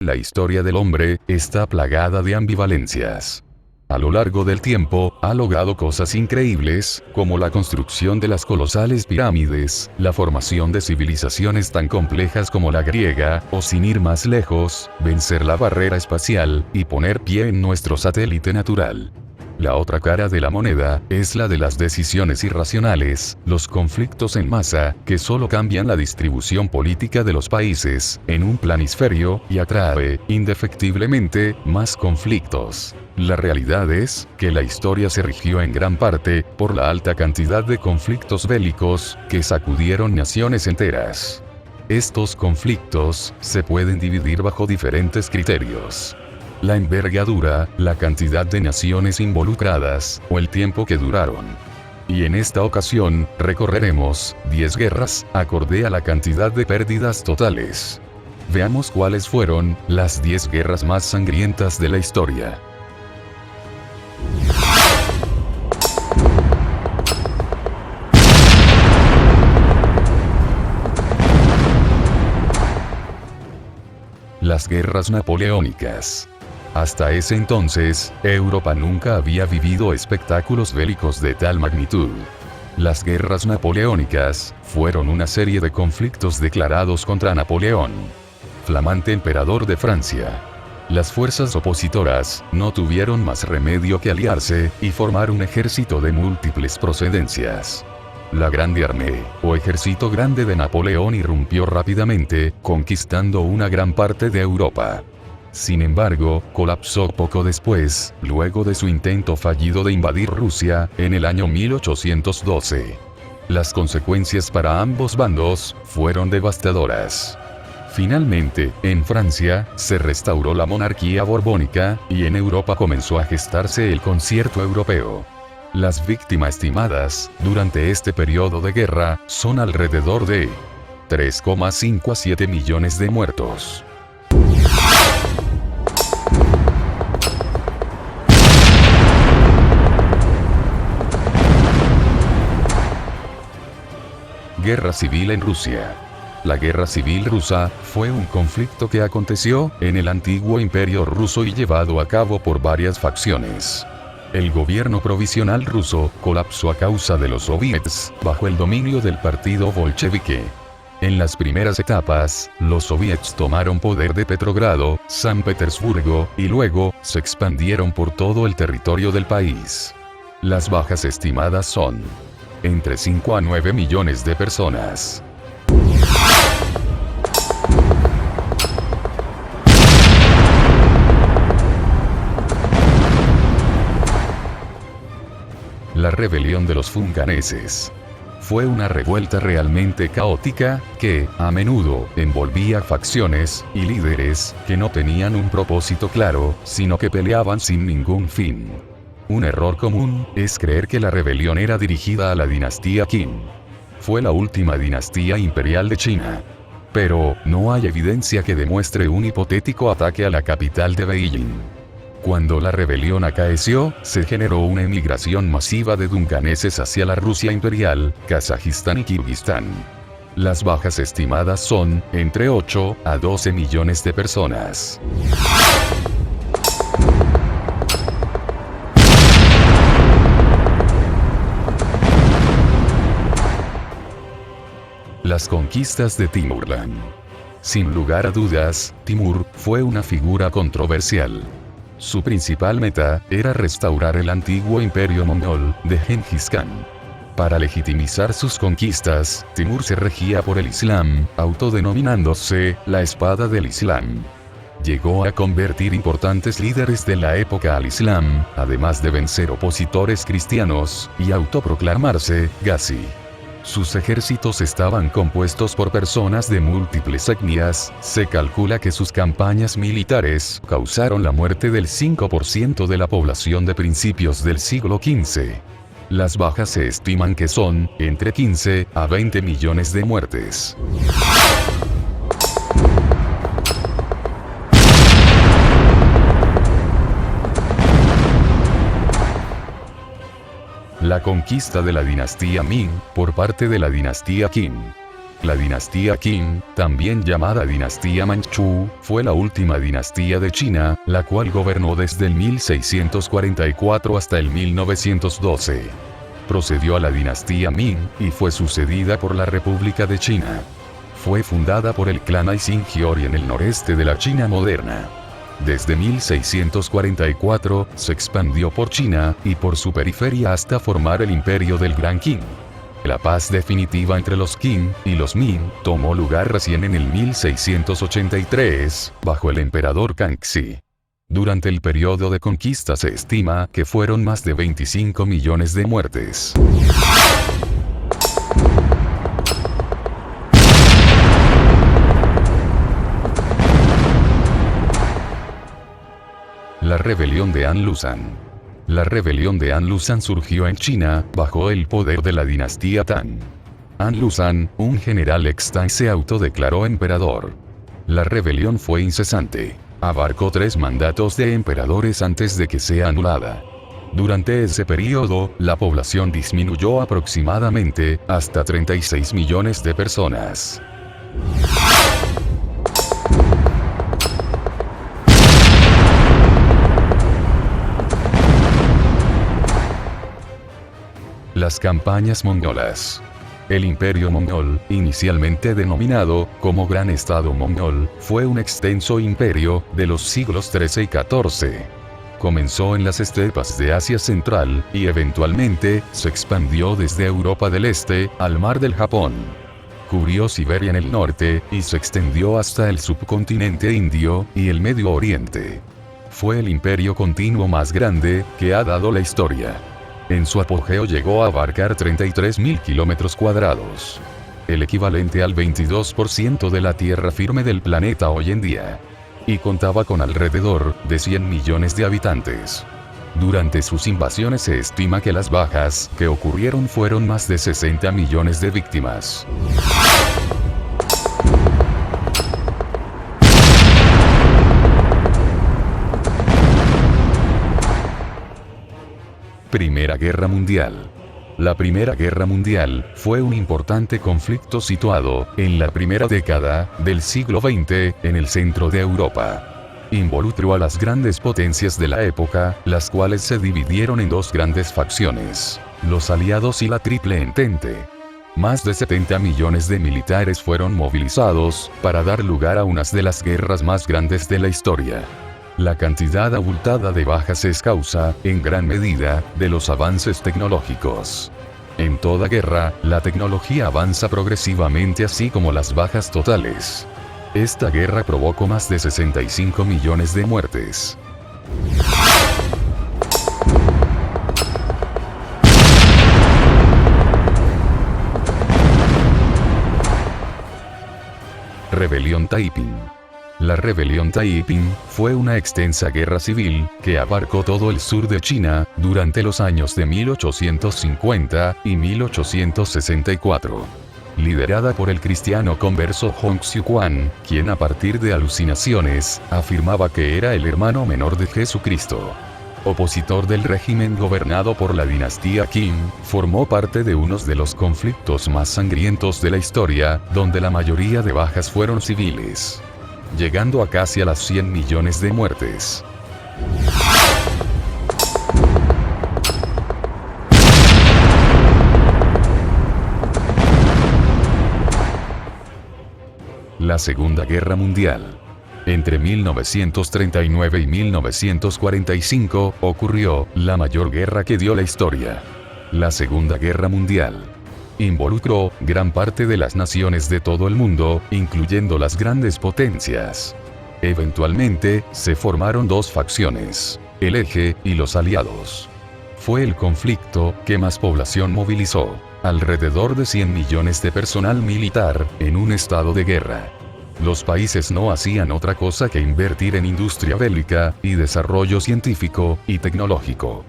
La historia del hombre está plagada de ambivalencias. A lo largo del tiempo, ha logrado cosas increíbles, como la construcción de las colosales pirámides, la formación de civilizaciones tan complejas como la griega, o sin ir más lejos, vencer la barrera espacial, y poner pie en nuestro satélite natural. La otra cara de la moneda, es la de las decisiones irracionales, los conflictos en masa, que solo cambian la distribución política de los países, en un planisferio, y atrae, indefectiblemente, más conflictos. La realidad es, que la historia se rigió en gran parte, por la alta cantidad de conflictos bélicos, que sacudieron naciones enteras. Estos conflictos, se pueden dividir bajo diferentes criterios: la envergadura, la cantidad de naciones involucradas, o el tiempo que duraron. Y en esta ocasión, recorreremos 10 guerras, acorde a la cantidad de pérdidas totales. Veamos cuáles fueron las 10 guerras más sangrientas de la historia. Las guerras napoleónicas. Hasta ese entonces, Europa nunca había vivido espectáculos bélicos de tal magnitud. Las guerras napoleónicas fueron una serie de conflictos declarados contra Napoleón, flamante emperador de Francia. Las fuerzas opositoras no tuvieron más remedio que aliarse y formar un ejército de múltiples procedencias. La Grande Armée, o Ejército Grande de Napoleón, irrumpió rápidamente, conquistando una gran parte de Europa. Sin embargo, colapsó poco después, luego de su intento fallido de invadir Rusia, en el año 1812. Las consecuencias para ambos bandos fueron devastadoras. Finalmente, en Francia, se restauró la monarquía borbónica, y en Europa comenzó a gestarse el concierto europeo. Las víctimas estimadas, durante este periodo de guerra, son alrededor de 3,5 a 7 millones de muertos. Guerra civil en Rusia. La Guerra Civil Rusa fue un conflicto que aconteció en el antiguo Imperio Ruso y llevado a cabo por varias facciones. El gobierno provisional ruso colapsó a causa de los soviets, bajo el dominio del partido bolchevique. En las primeras etapas, los soviets tomaron poder de Petrogrado, San Petersburgo, y luego, se expandieron por todo el territorio del país. Las bajas estimadas son entre 5 a 9 millones de personas. La rebelión de los funganeses. Fue una revuelta realmente caótica, que, a menudo, envolvía facciones y líderes que no tenían un propósito claro, sino que peleaban sin ningún fin. Un error común es creer que la rebelión era dirigida a la dinastía Qin. Fue la última dinastía imperial de China. Pero, no hay evidencia que demuestre un hipotético ataque a la capital de Beijing. Cuando la rebelión acaeció, se generó una emigración masiva de dunganeses hacia la Rusia imperial, Kazajistán y Kirguistán. Las bajas estimadas son entre 8 a 12 millones de personas. Las conquistas de Timurlán. Sin lugar a dudas, Timur fue una figura controversial. Su principal meta era restaurar el antiguo imperio mongol de Genghis Khan. Para legitimizar sus conquistas, Timur se regía por el Islam, autodenominándose la espada del Islam. Llegó a convertir importantes líderes de la época al Islam, además de vencer opositores cristianos, y autoproclamarse Ghazi. Sus ejércitos estaban compuestos por personas de múltiples etnias. Se calcula que sus campañas militares causaron la muerte del 5% de la población de principios del siglo XV. Las bajas se estiman que son entre 15 a 20 millones de muertes. La conquista de la dinastía Ming por parte de la dinastía Qin. La dinastía Qing, también llamada dinastía Manchú, fue la última dinastía de China, la cual gobernó desde el 1644 hasta el 1912. Procedió a la dinastía Ming, y fue sucedida por la República de China. Fue fundada por el clan Ai-Xing-Giori en el noreste de la China moderna. Desde 1644, se expandió por China, y por su periferia hasta formar el imperio del Gran Qing. La paz definitiva entre los Qing y los Ming tomó lugar recién en el 1683, bajo el emperador Kangxi. Durante el periodo de conquista se estima que fueron más de 25 millones de muertes. La rebelión de An Lushan. La rebelión de An Lushan surgió en China, bajo el poder de la dinastía Tang. An Lushan, un general ex-Tang, se autodeclaró emperador. La rebelión fue incesante. Abarcó 3 mandatos de emperadores antes de que sea anulada. Durante ese periodo, la población disminuyó aproximadamente hasta 36 millones de personas. Las campañas mongolas. El imperio mongol, inicialmente denominado como Gran Estado Mongol, fue un extenso imperio de los siglos XIII y XIV. Comenzó en las estepas de Asia Central, y eventualmente se expandió desde Europa del Este al Mar del Japón. Cubrió Siberia en el norte, y se extendió hasta el subcontinente indio y el Medio Oriente. Fue el imperio continuo más grande que ha dado la historia. En su apogeo llegó a abarcar 33.000 kilómetros cuadrados. El equivalente al 22% de la tierra firme del planeta hoy en día. Y contaba con alrededor de 100 millones de habitantes. Durante sus invasiones se estima que las bajas que ocurrieron fueron más de 60 millones de víctimas. Primera Guerra Mundial. La Primera Guerra Mundial fue un importante conflicto situado en la primera década del siglo XX en el centro de Europa. Involucró a las grandes potencias de la época, las cuales se dividieron en 2 grandes facciones: los aliados y la Triple Entente. Más de 70 millones de militares fueron movilizados para dar lugar a una de las guerras más grandes de la historia. La cantidad abultada de bajas es causa, en gran medida, de los avances tecnológicos. En toda guerra, la tecnología avanza progresivamente, así como las bajas totales. Esta guerra provocó más de 65 millones de muertes. Rebelión Taiping. La rebelión Taiping fue una extensa guerra civil que abarcó todo el sur de China durante los años de 1850 y 1864. Liderada por el cristiano converso Hong Xiuquan, quien a partir de alucinaciones afirmaba que era el hermano menor de Jesucristo. Opositor del régimen gobernado por la dinastía Qing, formó parte de uno de los conflictos más sangrientos de la historia, donde la mayoría de bajas fueron civiles, llegando a casi a las 100 millones de muertes. La Segunda Guerra Mundial. Entre 1939 y 1945 ocurrió la mayor guerra que dio la historia. La Segunda Guerra Mundial involucró gran parte de las naciones de todo el mundo, incluyendo las grandes potencias. Eventualmente, se formaron 2 facciones: el Eje y los aliados. Fue el conflicto que más población movilizó, alrededor de 100 millones de personal militar, en un estado de guerra. Los países no hacían otra cosa que invertir en industria bélica y desarrollo científico y tecnológico.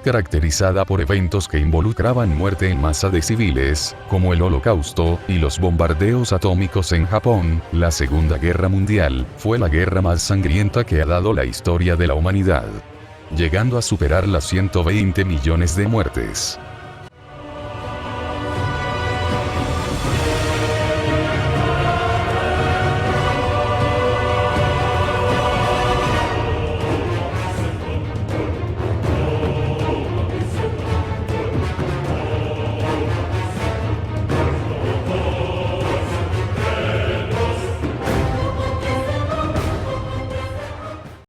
Caracterizada por eventos que involucraban muerte en masa de civiles, como el Holocausto y los bombardeos atómicos en Japón, la Segunda Guerra Mundial fue la guerra más sangrienta que ha dado la historia de la humanidad, llegando a superar las 120 millones de muertes.